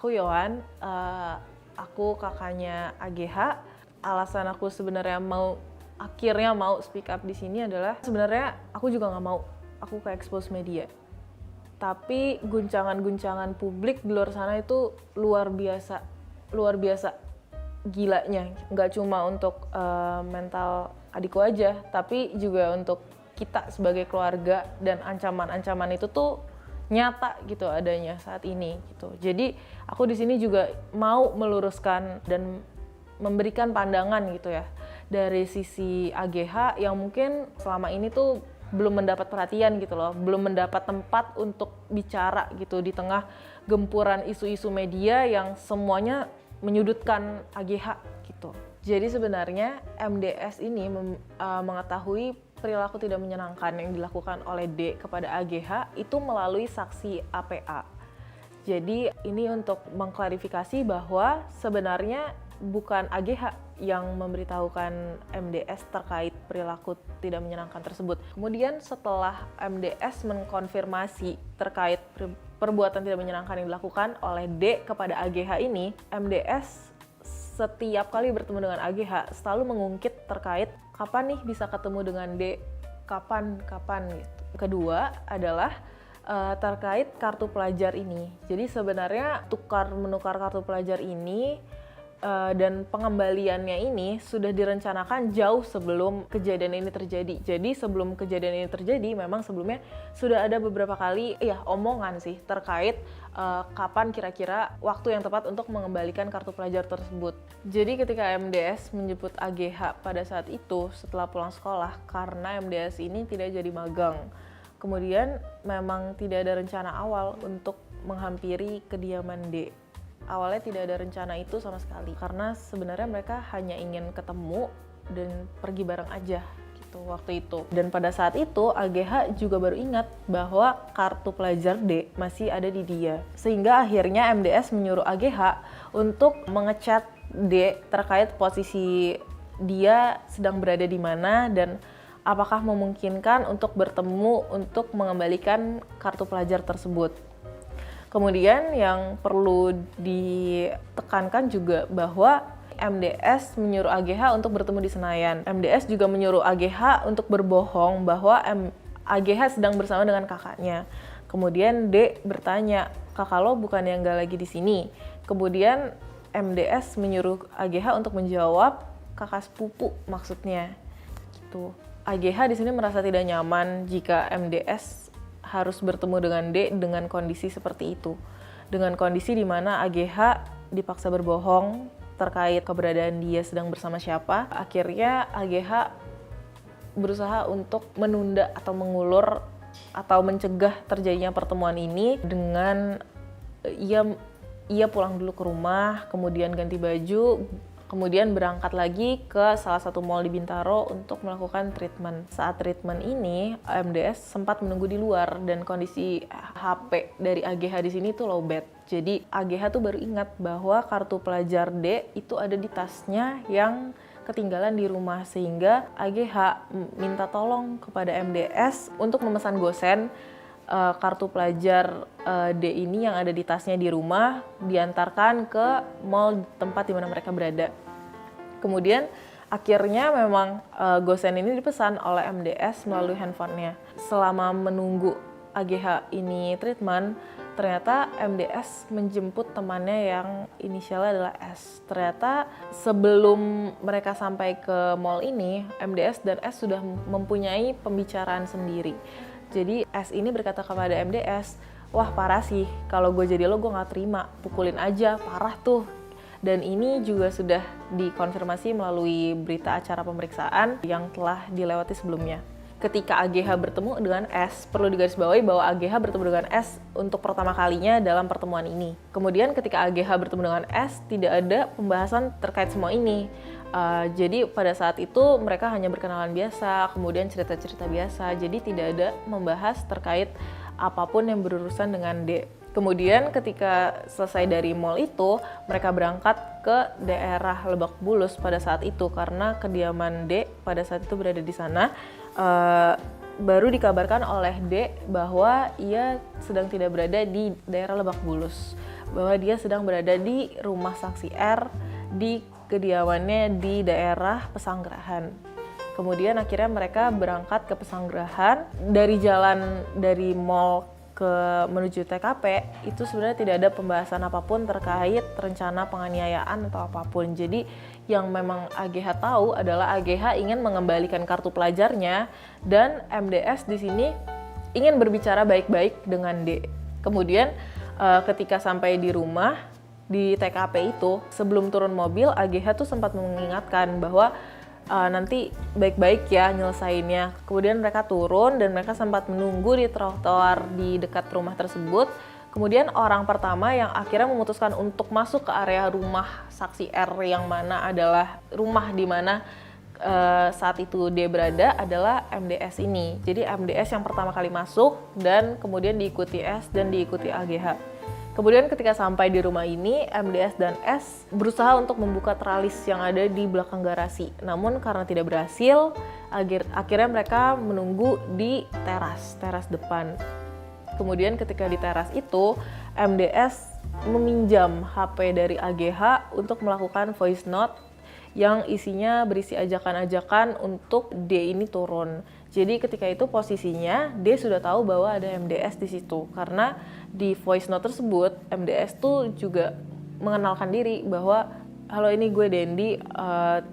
Aku Yohan, aku kakaknya AGH. Alasan aku sebenarnya akhirnya mau speak up di sini adalah sebenarnya aku juga nggak mau aku ke expose media. Tapi guncangan-guncangan publik di luar sana itu luar biasa gilanya. Nggak cuma untuk mental adikku aja, tapi juga untuk kita sebagai keluarga, dan ancaman-ancaman itu tuh nyata gitu adanya saat ini gitu. Jadi aku di sini juga mau meluruskan dan memberikan pandangan gitu ya dari sisi AGH yang mungkin selama ini tuh belum mendapat perhatian gitu loh, belum mendapat tempat untuk bicara gitu di tengah gempuran isu-isu media yang semuanya menyudutkan AGH gitu. Jadi sebenarnya MDS ini mengetahui perilaku tidak menyenangkan yang dilakukan oleh D kepada AGH itu melalui saksi APA. Jadi ini untuk mengklarifikasi bahwa sebenarnya bukan AGH yang memberitahukan MDS terkait perilaku tidak menyenangkan tersebut. Kemudian setelah MDS mengkonfirmasi terkait perbuatan tidak menyenangkan yang dilakukan oleh D kepada AGH ini, MDS setiap kali bertemu dengan AGH selalu mengungkit terkait kapan nih bisa ketemu dengan D, kapan gitu. Kedua adalah terkait kartu pelajar ini. Jadi sebenarnya menukar kartu pelajar ini dan pengembaliannya ini sudah direncanakan jauh sebelum kejadian ini terjadi. Jadi sebelum kejadian ini terjadi, memang sebelumnya sudah ada beberapa kali omongan sih terkait kapan kira-kira waktu yang tepat untuk mengembalikan kartu pelajar tersebut. Jadi ketika MDS menjemput AGH pada saat itu setelah pulang sekolah, karena MDS ini tidak jadi magang. Kemudian memang tidak ada rencana awal untuk menghampiri kediaman D. Awalnya tidak ada rencana itu sama sekali, karena sebenarnya mereka hanya ingin ketemu dan pergi bareng aja gitu waktu itu. Dan pada saat itu AGH juga baru ingat bahwa kartu pelajar D masih ada di dia. Sehingga akhirnya MDS menyuruh AGH untuk mengechat D terkait posisi dia sedang berada di mana dan apakah memungkinkan untuk bertemu untuk mengembalikan kartu pelajar tersebut. Kemudian yang perlu ditekankan juga bahwa MDS menyuruh AGH untuk bertemu di Senayan. MDS juga menyuruh AGH untuk berbohong bahwa AGH sedang bersama dengan kakaknya. Kemudian D bertanya, kakak lo bukan yang nggak lagi di sini. Kemudian MDS menyuruh AGH untuk menjawab kakak sepupu maksudnya. Gitu. AGH di sini merasa tidak nyaman jika MDS harus bertemu dengan D dengan kondisi seperti itu. Dengan kondisi di mana AGH dipaksa berbohong terkait keberadaan dia sedang bersama siapa. Akhirnya AGH berusaha untuk menunda atau mengulur atau mencegah terjadinya pertemuan ini dengan ia pulang dulu ke rumah, kemudian ganti baju, kemudian berangkat lagi ke salah satu mall di Bintaro untuk melakukan treatment. Saat treatment ini, MDS sempat menunggu di luar dan kondisi HP dari AGH di sini tuh lowbat. Jadi AGH tuh baru ingat bahwa kartu pelajar D itu ada di tasnya yang ketinggalan di rumah, sehingga AGH minta tolong kepada MDS untuk memesan gosen kartu pelajar D ini yang ada di tasnya di rumah diantarkan ke mall tempat di mana mereka berada. Kemudian akhirnya memang gosen ini dipesan oleh MDS melalui handphonenya. Selama menunggu AGH ini treatment, ternyata MDS menjemput temannya yang inisialnya adalah S. Ternyata sebelum mereka sampai ke mall ini, MDS dan S sudah mempunyai pembicaraan sendiri. Jadi S ini berkata kepada MDS, wah parah sih, kalau gue jadi lo gue gak terima, pukulin aja, parah tuh. Dan ini juga sudah dikonfirmasi melalui berita acara pemeriksaan yang telah dilewati sebelumnya. Ketika AGH bertemu dengan S, perlu digarisbawahi bahwa AGH bertemu dengan S untuk pertama kalinya dalam pertemuan ini. Kemudian ketika AGH bertemu dengan S, tidak ada pembahasan terkait semua ini. Jadi pada saat itu mereka hanya berkenalan biasa, kemudian cerita-cerita biasa. Jadi tidak ada membahas terkait apapun yang berurusan dengan D. Kemudian ketika selesai dari mall itu, mereka berangkat ke daerah Lebak Bulus pada saat itu karena kediaman D pada saat itu berada di sana. Baru dikabarkan oleh D bahwa ia sedang tidak berada di daerah Lebak Bulus. bahwa dia sedang berada di rumah saksi R di kediamannya di daerah Pesanggerahan. Kemudian akhirnya mereka berangkat ke Pesanggerahan. Dari jalan dari mall menuju TKP itu sebenarnya tidak ada pembahasan apapun terkait rencana penganiayaan atau apapun. Jadi yang memang AGH tahu adalah AGH ingin mengembalikan kartu pelajarnya dan MDS di sini ingin berbicara baik-baik dengan D. Kemudian ketika sampai di rumah di TKP itu, sebelum turun mobil AGH tuh sempat mengingatkan bahwa nanti baik-baik ya nyelesainnya. Kemudian mereka turun dan mereka sempat menunggu di trotoar di dekat rumah tersebut. Kemudian orang pertama yang akhirnya memutuskan untuk masuk ke area rumah saksi R yang mana adalah rumah di mana saat itu dia berada adalah MDS ini. Jadi MDS yang pertama kali masuk dan kemudian diikuti S dan diikuti AGH. Kemudian ketika sampai di rumah ini, MDS dan S berusaha untuk membuka teralis yang ada di belakang garasi. Namun karena tidak berhasil, akhirnya mereka menunggu di teras depan. Kemudian ketika di teras itu, MDS meminjam HP dari AGH untuk melakukan voice note yang isinya berisi ajakan-ajakan untuk D ini turun. Jadi ketika itu posisinya D sudah tahu bahwa ada MDS di situ karena di voice note tersebut MDS tuh juga mengenalkan diri bahwa halo ini gue Dendi,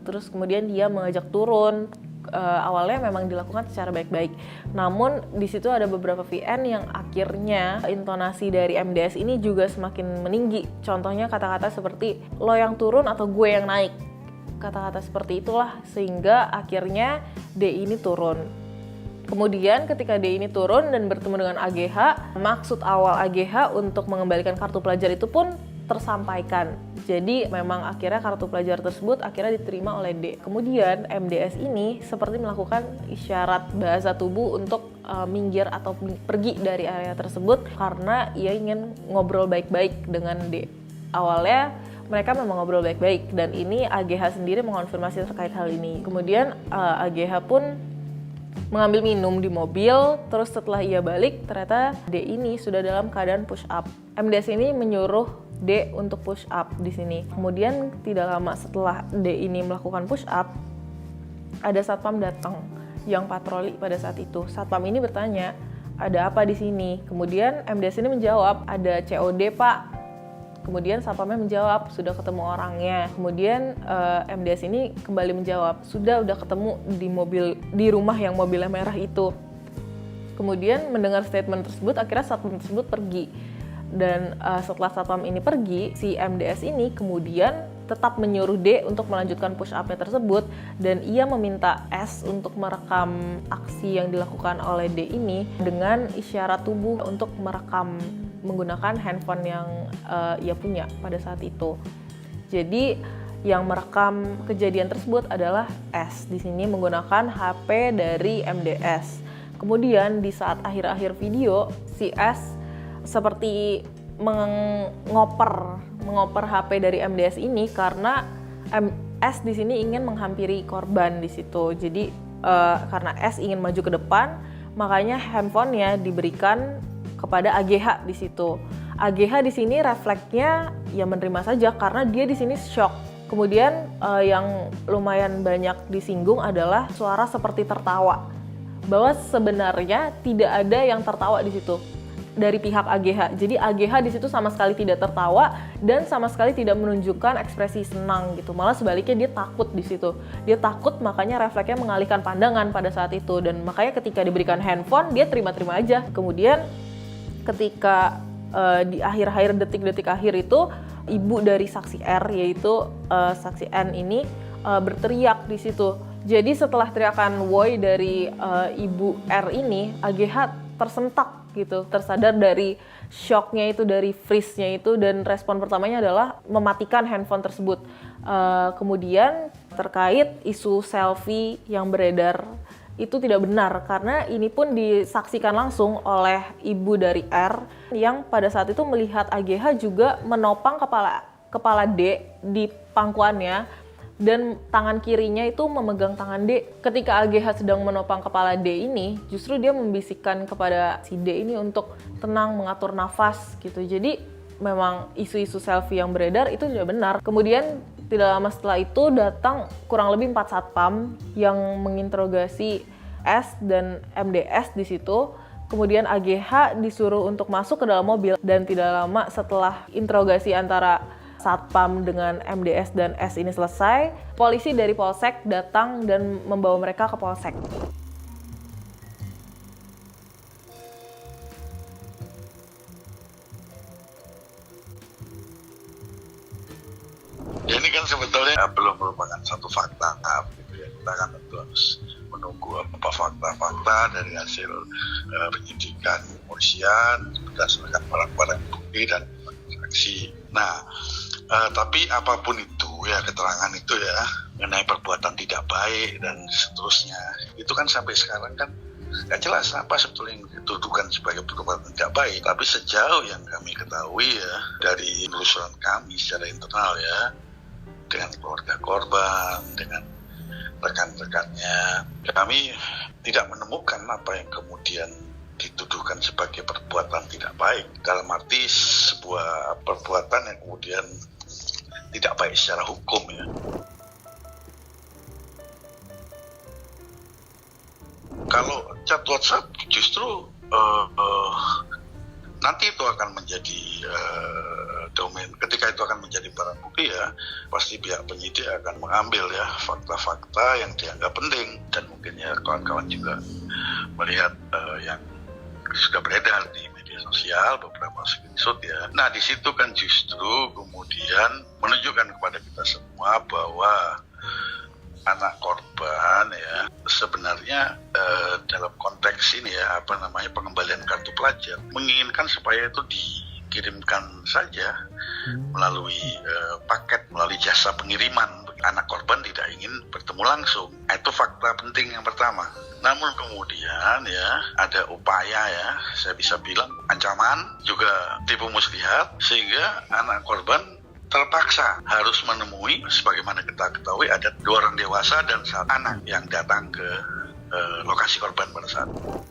terus kemudian dia mengajak turun. Awalnya memang dilakukan secara baik-baik. Namun di situ ada beberapa VN yang akhirnya intonasi dari MDS ini juga semakin meninggi. Contohnya kata-kata seperti lo yang turun atau gue yang naik. Kata-kata seperti itulah sehingga akhirnya D ini turun. Kemudian ketika D ini turun dan bertemu dengan AGH, maksud awal AGH untuk mengembalikan kartu pelajar itu pun tersampaikan. Jadi memang akhirnya kartu pelajar tersebut akhirnya diterima oleh D. Kemudian MDS ini seperti melakukan isyarat bahasa tubuh untuk minggir atau pergi dari area tersebut karena ia ingin ngobrol baik-baik dengan D. Awalnya mereka memang ngobrol baik-baik dan ini AGH sendiri mengonfirmasi terkait hal ini. Kemudian AGH pun mengambil minum di mobil, terus setelah ia balik ternyata D ini sudah dalam keadaan push up. MDS ini menyuruh D untuk push up di sini. Kemudian tidak lama setelah D ini melakukan push up, ada satpam datang yang patroli pada saat itu. Satpam ini bertanya, ada apa di sini? Kemudian MDS ini menjawab, ada COD Pak. Kemudian satpamnya menjawab, sudah ketemu orangnya. Kemudian MDS ini kembali menjawab, sudah ketemu di rumah yang mobilnya merah itu. Kemudian mendengar statement tersebut, akhirnya satpam tersebut pergi. Dan setelah satpam ini pergi, si MDS ini kemudian tetap menyuruh D untuk melanjutkan push up-nya tersebut dan ia meminta S untuk merekam aksi yang dilakukan oleh D ini dengan isyarat tubuh untuk merekam menggunakan handphone yang ia punya pada saat itu. Jadi yang merekam kejadian tersebut adalah S di sini menggunakan HP dari MDS. Kemudian di saat akhir-akhir video si S seperti mengoper HP dari MDS ini karena S di sini ingin menghampiri korban di situ. Jadi karena S ingin maju ke depan, makanya handphonenya diberikan kepada AGH di situ. AGH di sini refleksnya ya menerima saja karena dia di sini shock. Kemudian yang lumayan banyak disinggung adalah suara seperti tertawa. Bahwa sebenarnya tidak ada yang tertawa di situ dari pihak AGH. Jadi AGH di situ sama sekali tidak tertawa dan sama sekali tidak menunjukkan ekspresi senang gitu. Malah sebaliknya dia takut di situ. Dia takut makanya refleksnya mengalihkan pandangan pada saat itu dan makanya ketika diberikan handphone dia terima-terima aja. Kemudian ketika di akhir-akhir detik-detik akhir itu ibu dari saksi R yaitu saksi N ini berteriak di situ. Jadi setelah teriakan woi dari ibu R ini, AGH tersentak gitu, tersadar dari shocknya itu, dari freeze-nya itu dan respon pertamanya adalah mematikan handphone tersebut. Kemudian terkait isu selfie yang beredar itu tidak benar karena ini pun disaksikan langsung oleh ibu dari R yang pada saat itu melihat AGH juga menopang kepala D di pangkuannya dan tangan kirinya itu memegang tangan D. Ketika AGH sedang menopang kepala D ini, justru dia membisikkan kepada si D ini untuk tenang, mengatur nafas gitu. Jadi memang isu-isu selfie yang beredar itu tidak benar. Kemudian tidak lama setelah itu datang kurang lebih 4 satpam yang menginterogasi S dan MDS di situ. Kemudian AGH disuruh untuk masuk ke dalam mobil, dan tidak lama setelah interogasi antara satpam dengan MDS dan S ini selesai, polisi dari Polsek datang dan membawa mereka ke Polsek. Ya, ini kan sebetulnya belum merupakan satu fakta, gitu ya. Kita kan tentu harus menunggu apa fakta-fakta dari hasil penyidikan kepolisian berdasarkan barang-barang bukti dan saksi. Nah, tapi apapun itu ya, keterangan itu ya mengenai perbuatan tidak baik dan seterusnya, itu kan sampai sekarang kan nggak jelas apa sebetulnya yang dituduhkan sebagai perbuatan tidak baik. Tapi sejauh yang kami ketahui ya dari penelusuran kami secara internal ya, dengan keluarga korban, dengan rekan-rekannya, kami tidak menemukan apa yang kemudian dituduhkan sebagai perbuatan tidak baik, dalam arti sebuah perbuatan yang kemudian tidak baik secara hukum ya. Kalau chat WhatsApp justru nanti itu akan menjadi domain, ketika itu akan menjadi barang bukti ya, pasti pihak penyidik akan mengambil ya fakta-fakta yang dianggap penting, dan mungkin ya kawan-kawan juga melihat yang sudah beredar di media sosial beberapa screenshot ya. Nah, di situ kan justru kemudian menunjukkan kepada kita semua bahwa anak korban ya sebenarnya dalam konteks ini ya pengembalian kartu pelajar menginginkan supaya itu dikirimkan saja melalui paket, melalui jasa pengiriman. Anak korban tidak ingin bertemu langsung. Itu fakta penting yang pertama. Namun kemudian ya ada upaya ya, saya bisa bilang ancaman, juga tipu muslihat, sehingga anak korban terpaksa harus menemui, sebagaimana kita ketahui ada 2 orang dewasa dan 1 anak yang datang ke lokasi korban pada saat itu.